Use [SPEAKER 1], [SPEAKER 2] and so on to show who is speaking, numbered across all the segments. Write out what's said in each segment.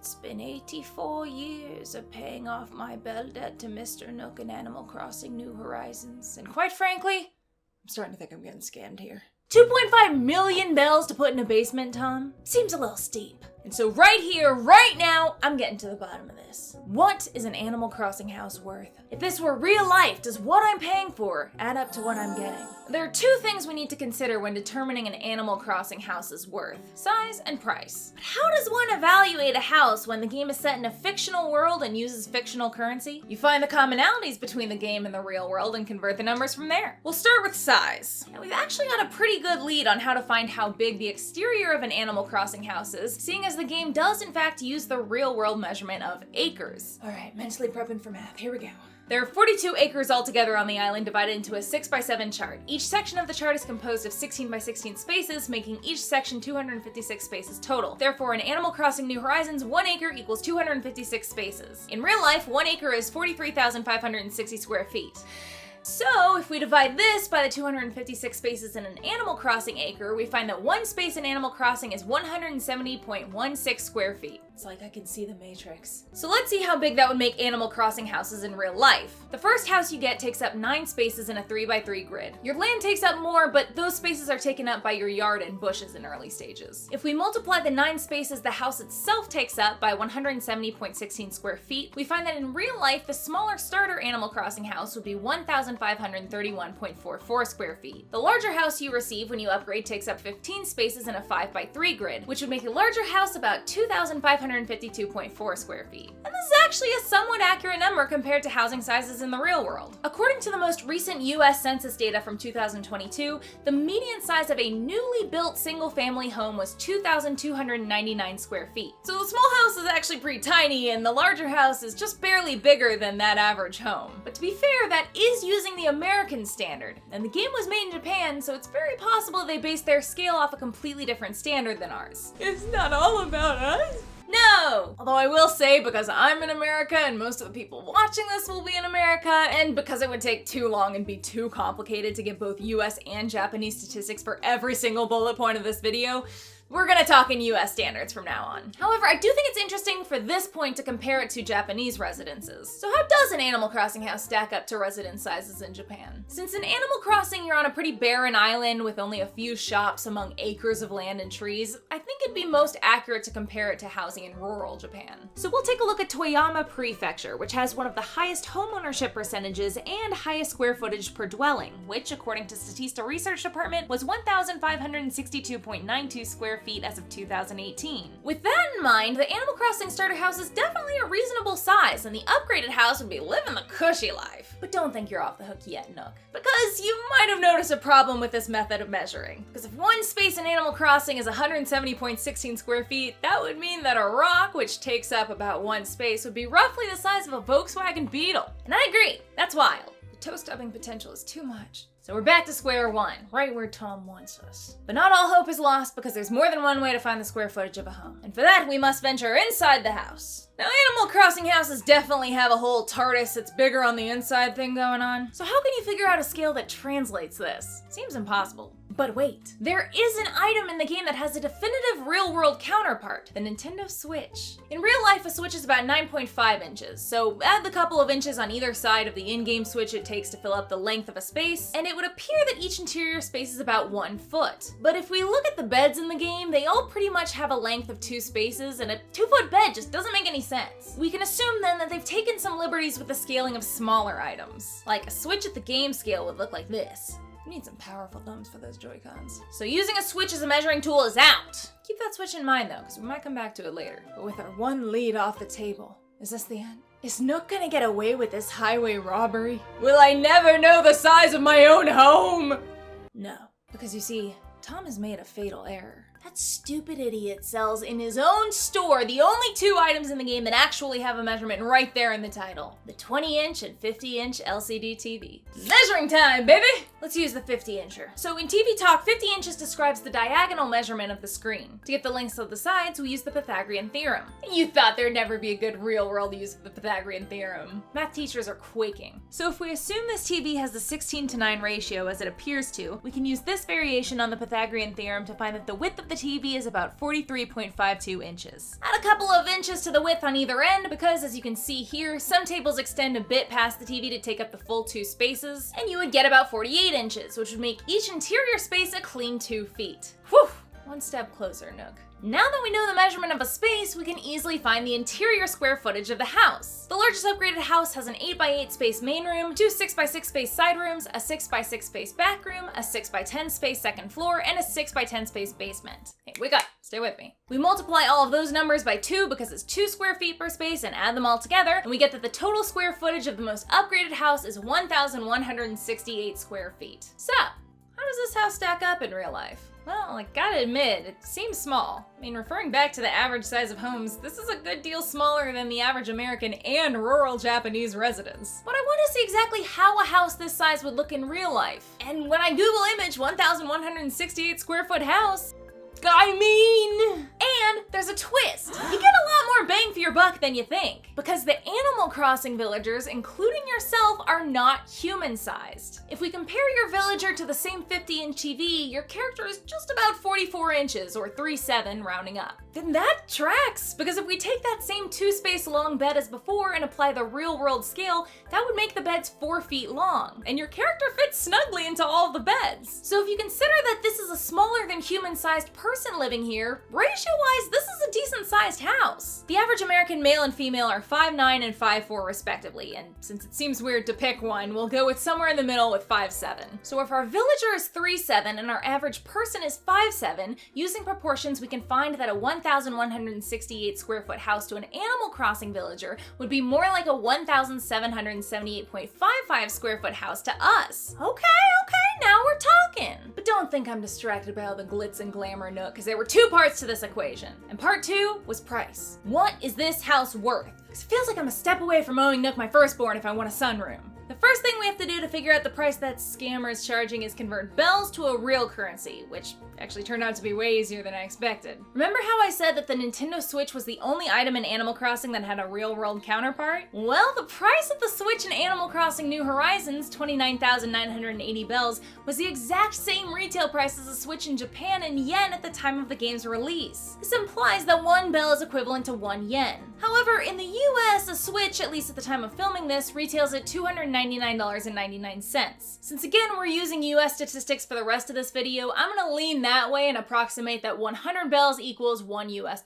[SPEAKER 1] It's been 84 years of paying off my bell debt to Mr. Nook and Animal Crossing New Horizons, and quite frankly, I'm starting to think I'm getting scammed here. 2.5 million bells to put in a basement, Tom? Seems a little steep. And so right here, right now, I'm getting to the bottom of this. What is an Animal Crossing house worth? If this were real life, does what I'm paying for add up to what I'm getting? There are two things we need to consider when determining an Animal Crossing house's worth: size and price. But how does one evaluate a house when the game is set in a fictional world and uses fictional currency? You find the commonalities between the game and the real world and convert the numbers from there. We'll start with size. Now, we've actually got a pretty good lead on how to find how big the exterior of an Animal Crossing house is, seeing as the game does in fact use the real world measurement of acres. Alright, mentally prepping for math, here we go. There are 42 acres altogether on the island, divided into a 6x7 chart. Each section of the chart is composed of 16x16 spaces, making each section 256 spaces total. Therefore, in Animal Crossing New Horizons, 1 acre equals 256 spaces. In real life, 1 acre is 43,560 square feet. So, if we divide this by the 256 spaces in an Animal Crossing acre, we find that one space in Animal Crossing is 170.16 square feet. It's like I can see the Matrix. So let's see how big that would make Animal Crossing houses in real life. The first house you get takes up 9 spaces in a 3x3 grid. Your land takes up more, but those spaces are taken up by your yard and bushes in early stages. If we multiply the 9 spaces the house itself takes up by 170.16 square feet, we find that in real life, the smaller starter Animal Crossing house would be 1,531.44 square feet. The larger house you receive when you upgrade takes up 15 spaces in a 5x3 grid, which would make the larger house about 2,552.4 square feet. And this is actually a somewhat accurate number compared to housing sizes in the real world. According to the most recent US Census data from 2022, the median size of a newly built single-family home was 2,299 square feet. So the small house is actually pretty tiny, and the larger house is just barely bigger than that average home. But to be fair, that is using the American standard, and the game was made in Japan, so it's very possible they based their scale off a completely different standard than ours. It's not all about us. No! Although I will say, because I'm in America and most of the people watching this will be in America, and because it would take too long and be too complicated to give both US and Japanese statistics for every single bullet point of this video, we're gonna talk in US standards from now on. However, I do think it's interesting for this point to compare it to Japanese residences. So how does an Animal Crossing house stack up to residence sizes in Japan? Since in Animal Crossing you're on a pretty barren island with only a few shops among acres of land and trees, I think it'd be most accurate to compare it to housing in rural Japan. So we'll take a look at Toyama Prefecture, which has one of the highest homeownership percentages and highest square footage per dwelling, which according to Statista Research Department was 1,562.92 square feet as of 2018. With that in mind, the Animal Crossing starter house is definitely a reasonable size, and the upgraded house would be living the cushy life. But don't think you're off the hook yet, Nook, because you might have noticed a problem with this method of measuring. Because if one space in Animal Crossing is 170.16 square feet, that would mean that a rock, which takes up about one space, would be roughly the size of a Volkswagen Beetle. And I agree, that's wild. The toe stubbing potential is too much. So we're back to square one, right where Tom wants us. But not all hope is lost, because there's more than one way to find the square footage of a home. And for that, we must venture inside the house. Now, Animal Crossing houses definitely have a whole TARDIS that's bigger on the inside thing going on. So how can you figure out a scale that translates this? Seems impossible. But wait, there is an item in the game that has a definitive real-world counterpart, the Nintendo Switch. In real life, a Switch is about 9.5 inches, so add the couple of inches on either side of the in-game Switch it takes to fill up the length of a space, and it would appear that each interior space is about 1 foot. But if we look at the beds in the game, they all pretty much have a length of 2 spaces, and a 2-foot bed just doesn't make any sense. We can assume then that they've taken some liberties with the scaling of smaller items. Like a Switch at the game scale would look like this. You need some powerful thumbs for those Joy-Cons. So using a Switch as a measuring tool is out. Keep that Switch in mind though, because we might come back to it later. But with our one lead off the table, is this the end? Is Nook gonna get away with this highway robbery? Will I never know the size of my own home? No, because you see, Tom has made a fatal error. That stupid idiot sells in his own store the only 2 items in the game that actually have a measurement right there in the title. The 20-inch and 50-inch LCD TV. Measuring time, baby! Let's use the 50-incher. So in TV talk, 50 inches describes the diagonal measurement of the screen. To get the lengths of the sides, we use the Pythagorean theorem. You thought there'd never be a good real-world use of the Pythagorean theorem. Math teachers are quaking. So if we assume this TV has the 16:9 ratio as it appears to, we can use this variation on the Pythagorean theorem to find that the width of the the TV is about 43.52 inches. Add a couple of inches to the width on either end because, as you can see here, some tables extend a bit past the TV to take up the full 2 spaces, and you would get about 48 inches, which would make each interior space a clean 2 feet. Whew! One step closer, Nook. Now that we know the measurement of a space, we can easily find the interior square footage of the house. The largest upgraded house has an 8x8 space main room, 2 6x6 space side rooms, a 6x6 space back room, a 6x10 space second floor, and a 6x10 space basement. Hey, wake up, stay with me. We multiply all of those numbers by 2 because it's 2 square feet per space and add them all together, and we get that the total square footage of the most upgraded house is 1,168 square feet. So, how does this house stack up in real life? Well, I gotta admit, it seems small. I mean, referring back to the average size of homes, this is a good deal smaller than the average American and rural Japanese residence. But I want to see exactly how a house this size would look in real life. And when I Google image 1,168 square foot house, and there's a twist. You get a lot more bang for your buck than you think, because the Animal Crossing villagers, including yourself, are not human-sized. If we compare your villager to the same 50-inch TV, your character is just about 44 inches, or 3'7", rounding up. Then that tracks, because if we take that same 2-space long bed as before and apply the real-world scale, that would make the beds 4 feet long, and your character fits snugly into all of the beds. So if you consider that this is a smaller than human-sized person living here, ratio-wise, this is a decent-sized house. The average American male and female are 5'9" and 5'4" respectively, and since it seems weird to pick one, we'll go with somewhere in the middle with 5'7". So if our villager is 3'7" and our average person is 5'7", using proportions we can find that a 1,168 square foot house to an Animal Crossing villager would be more like a 1,778.55 square foot house to us. Okay, now we're talking. But don't think I'm distracted by all the glitz and glamour, Nook, because there were 2 parts to this equation. And part 2 was price. What is this house worth? Because it feels like I'm a step away from owing Nook my firstborn if I want a sunroom. The first thing we have to do to figure out the price that scammer is charging is convert bells to a real currency, which actually turned out to be way easier than I expected. Remember how I said that the Nintendo Switch was the only item in Animal Crossing that had a real-world counterpart? Well, the price of the Switch in Animal Crossing New Horizons, 29,980 bells, was the exact same retail price as a Switch in Japan in yen at the time of the game's release. This implies that 1 bell is equivalent to 1 yen. However, in the US, a Switch, at least at the time of filming this, retails at $299.99. Since again, we're using US statistics for the rest of this video, I'm gonna lean that way and approximate that 100 bells equals $1 US.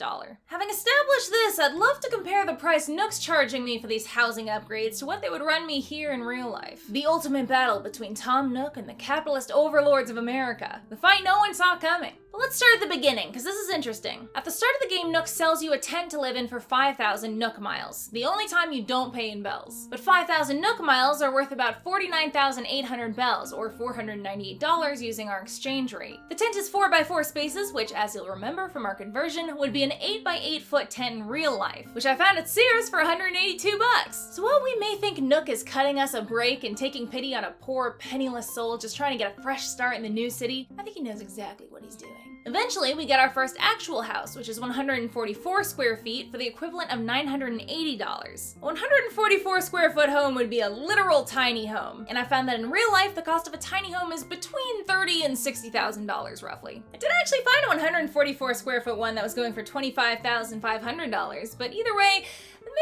[SPEAKER 1] Having established this, I'd love to compare the price Nook's charging me for these housing upgrades to what they would run me here in real life. The ultimate battle between Tom Nook and the capitalist overlords of America. The fight no one saw coming. But let's start at the beginning, because this is interesting. At the start of the game, Nook sells you a tent to live in for 5,000 Nook miles, the only time you don't pay in bells. But 5,000 Nook miles are worth about 49,800 bells, or $498 using our exchange rate. The tent is 4x4 spaces, which, as you'll remember from our conversion, would be an 8x8 foot tent in real life, which I found at Sears for $182. So while we may think Nook is cutting us a break and taking pity on a poor, penniless soul just trying to get a fresh start in the new city, I think he knows exactly what he's doing. Eventually, we get our first actual house, which is 144 square feet for the equivalent of $980. A 144 square foot home would be a literal tiny home, and I found that in real life, the cost of a tiny home is between $30,000 and $60,000 roughly. I did actually find a 144 square foot one that was going for $25,500, but either way,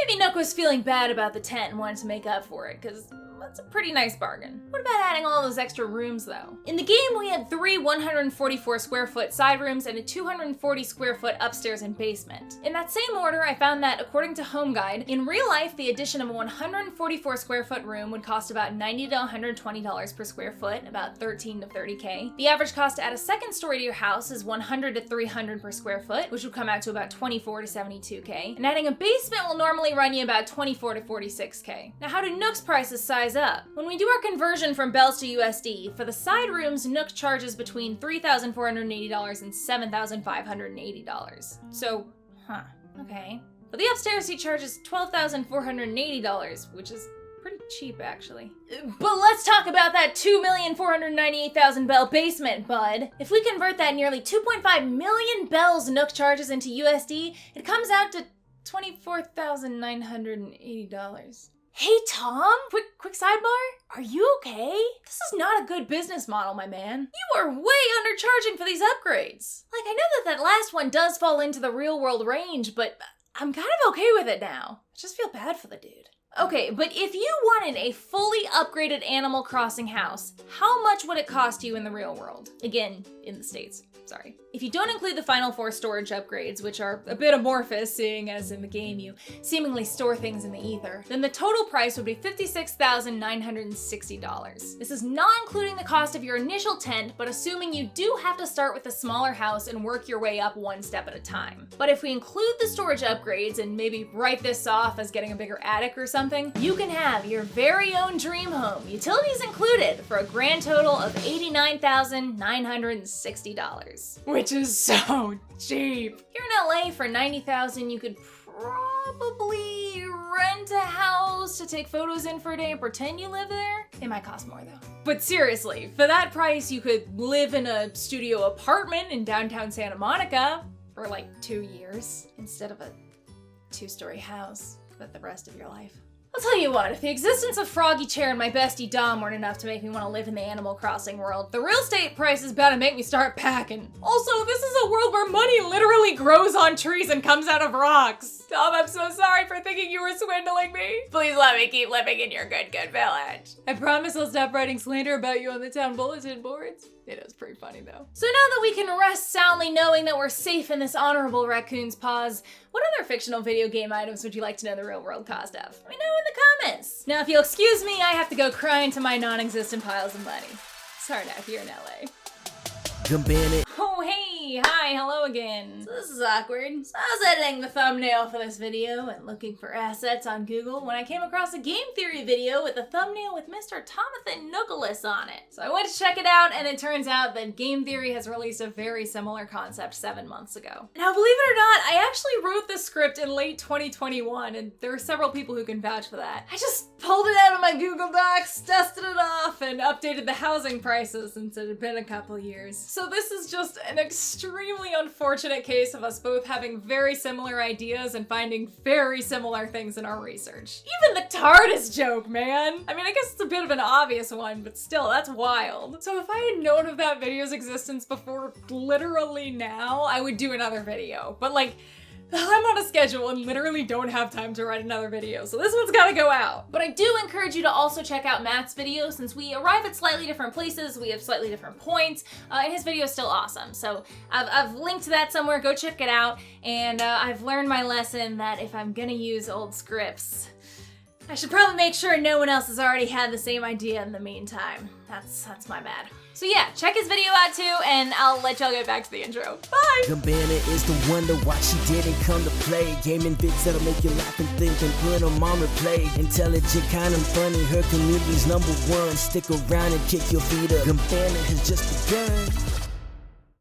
[SPEAKER 1] maybe Nook was feeling bad about the tent and wanted to make up for it, because that's a pretty nice bargain. What about adding all those extra rooms though? In the game, we had 3 144 square foot side rooms and a 240 square foot upstairs and basement. In that same order, I found that, according to Home Guide, in real life, the addition of a 144 square foot room would cost about $90 to $120 per square foot, about $13 to $30K. The average cost to add a second story to your house is $100 to $300 per square foot, which would come out to about $24 to $72K. And adding a basement will normally run you about $24 to $46K. Now, how do Nook's prices size up? When we do our conversion from bells to USD, for the side rooms, Nook charges between $3,480 and $7,580. So, okay. For the upstairs, he charges $12,480, which is pretty cheap, actually. But let's talk about that 2,498,000 bell basement, bud. If we convert that nearly 2.5 million bells Nook charges into USD, it comes out to $24,980. Hey Tom, quick sidebar. Are you okay? This is not a good business model, my man. You are way undercharging for these upgrades. Like, I know that last one does fall into the real world range, but I'm kind of okay with it now. I just feel bad for the dude. Okay, but if you wanted a fully upgraded Animal Crossing house, how much would it cost you in the real world? Again, in the States. Sorry. If you don't include the final 4 storage upgrades, which are a bit amorphous, seeing as in the game you seemingly store things in the ether, then the total price would be $56,960. This is not including the cost of your initial tent, but assuming you do have to start with a smaller house and work your way up one step at a time. But if we include the storage upgrades and maybe write this off as getting a bigger attic or something, you can have your very own dream home, utilities included, for a grand total of $89,960. Which is so cheap. Here in LA for $90,000, you could probably rent a house to take photos in for a day and pretend you live there. It might cost more though. But seriously, for that price, you could live in a studio apartment in downtown Santa Monica for like 2 years instead of a 2-story house for the rest of your life. I'll tell you what, if the existence of Froggy Chair and my bestie Dom weren't enough to make me want to live in the Animal Crossing world, the real estate price is about to make me start packing. Also, this is a world where money literally grows on trees and comes out of rocks. Dom, I'm so sorry for thinking you were swindling me. Please let me keep living in your good village. I promise I'll stop writing slander about you on the town bulletin boards. It is pretty funny though. So now that we can rest soundly knowing that we're safe in this honorable raccoon's paws, what other fictional video game items would you like to know the real world cost of? Let me know in the comments. Now if you'll excuse me, I have to go cry into my non-existent piles of money. Sorry now, here in LA.
[SPEAKER 2] Goombanna.
[SPEAKER 1] Oh hey, hi, hello again. So this is awkward. So I was editing the thumbnail for this video and looking for assets on Google when I came across a game theory video with a thumbnail with Mr. Thomathan Nookalis on it. So I went to check it out and it turns out that game theory has released a very similar concept 7 months ago. Now believe it or not, I actually wrote this script in late 2021 and there are several people who can vouch for that. I just pulled it out of my Google Docs, dusted it off, and updated the housing prices since it had been a couple years. So this is just an extremely unfortunate case of us both having very similar ideas and finding very similar things in our research. Even the TARDIS joke, man! I mean, I guess it's a bit of an obvious one, but still, that's wild. So if I had known of that video's existence before literally now, I would do another video. But like, I'm on a schedule and literally don't have time to write another video, so this one's gotta go out. But I do encourage you to also check out Matt's video since we arrive at slightly different places, we have slightly different points, and his video is still awesome. So I've linked to that somewhere, go check it out, and I've learned my lesson that if I'm gonna use old scripts, I should probably make sure no one else has already had the same idea in the meantime. That's my bad. So yeah, check his video out too, and I'll let y'all get back to the intro. Bye!
[SPEAKER 2] Goombanna is the wonder why she didn't come to play. Gaming vids that'll make you laugh and think and put them on replay. Intelligent, kind of funny, her community's #1. Stick around and kick your feet up. Goombanna has just begun.